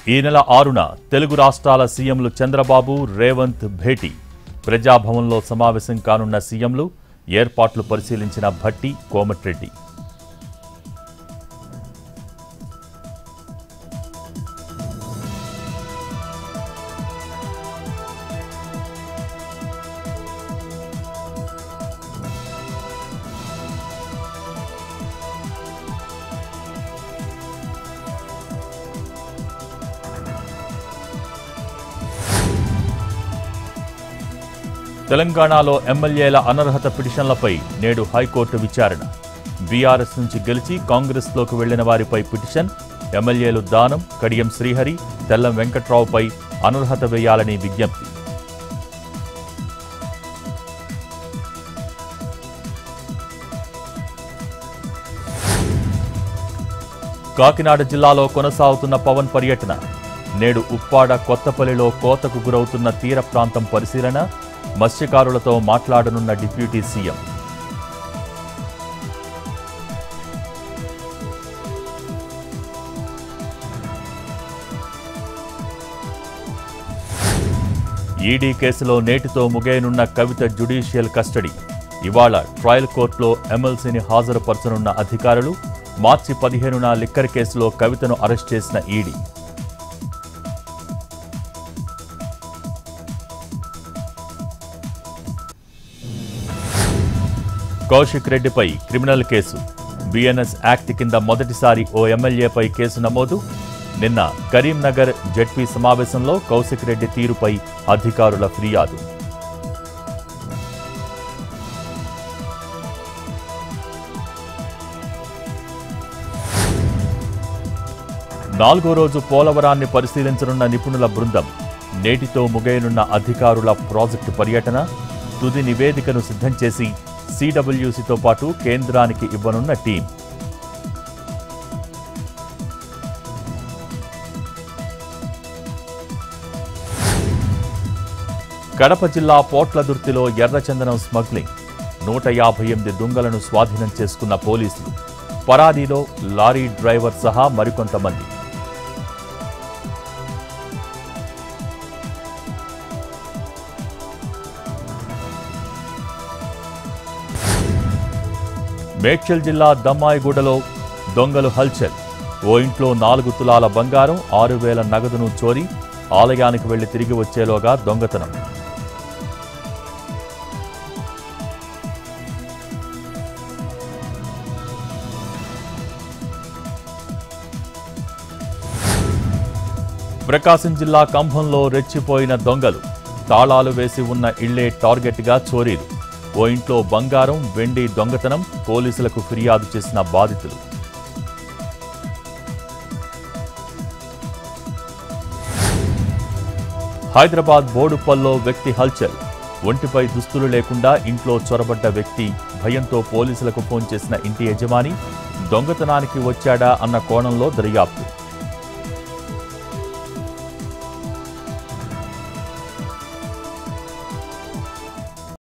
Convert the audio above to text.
ఈ నెల 6న తెలుగు రాష్ట్రాల సీఎంలు చంద్రబాబు, రేవంత్ భేటీ. ప్రజాభవన్లో సమావేశం కానున్న సీఎంలు, ఏర్పాట్లు పరిశీలించిన భట్టి, కోమటిరెడ్డి. తెలంగాణలో ఎమ్మెల్యేల అనర్హత పిటిషన్లపై నేడు హైకోర్టు విచారణ. బీఆర్ఎస్ నుంచి గెలిచి కాంగ్రెస్లోకి వెళ్లిన వారిపై పిటిషన్. ఎమ్మెల్యేలు దానం, కడియం శ్రీహరి, తెల్లం వెంకట్రావుపై అనర్హత వేయాలని విజ్ఞప్తి. కాకినాడ జిల్లాలో కొనసాగుతున్న పవన్ పర్యటన. నేడు ఉప్పాడ, కొత్తపల్లిలో కోతకు గురవుతున్న తీర ప్రాంతం పరిశీలన. మత్స్యకారులతో మాట్లాడనున్న డిప్యూటీ సీఎం. ఈడీ కేసులో నేటితో ముగియనున్న కవిత జ్యుడిషియల్ కస్టడీ. ఇవాళ ట్రయల్ కోర్టులో ఎమ్మెల్సీని హాజరుపరచనున్న అధికారులు. మార్చి 15న లిక్కర్ కేసులో కవితను అరెస్ట్ చేసిన ఈడీ. కౌశిక్ రెడ్డిపై క్రిమినల్ కేసు. బిఎన్ఎస్ యాక్ట్ కింద మొదటిసారి ఓ ఎమ్మెల్యేపై కేసు నమోదు. నిన్న కరీంనగర్ జెడ్పీ సమావేశంలో కౌశిక్ రెడ్డి తీరుపై అధికారుల ఫిర్యాదు. నాలుగో రోజు పోలవరాన్ని పరిశీలించనున్న నిపుణుల బృందం. నేటితో ముగియనున్న అధికారుల ప్రాజెక్టు పర్యటన. తుది నివేదికను సిద్ధం చేసి సిడబ్ల్యూసీతో పాటు కేంద్రానికి ఇవ్వనున్న టీం. కడప జిల్లా పోట్లదుర్తిలో ఎర్రచందనం స్మగ్లింగ్. 158 దుంగలను స్వాధీనం చేసుకున్న పోలీసులు. పరారీలో లారీ డ్రైవర్ సహా మరికొంతమంది. మేడ్చల్ జిల్లా దమ్మాయిగూడలో దొంగలు హల్చల్. ఓ ఇంట్లో 4 తులాల బంగారం, 6,000 నగదును చోరీ. ఆలయానికి వెళ్లి తిరిగి వచ్చేలోగా దొంగతనం. ప్రకాశం జిల్లా కంభంలో రెచ్చిపోయిన దొంగలు. తాళాలు వేసి ఉన్న ఇళ్లే టార్గెట్గా చోరీలు. ఓ ఇంట్లో బంగారం, వెండి దొంగతనం. పోలీసులకు ఫిర్యాదు చేసిన బాధితులు. హైదరాబాద్ బోడుప్పల్లో వ్యక్తి హల్చల్. ఒంటిపై దుస్తులు లేకుండా ఇంట్లో చొరబడ్డ వ్యక్తి. భయంతో పోలీసులకు ఫోన్ చేసిన ఇంటి యజమాని. దొంగతనానికి వచ్చాడా అన్న కోణంలో దర్యాప్తు.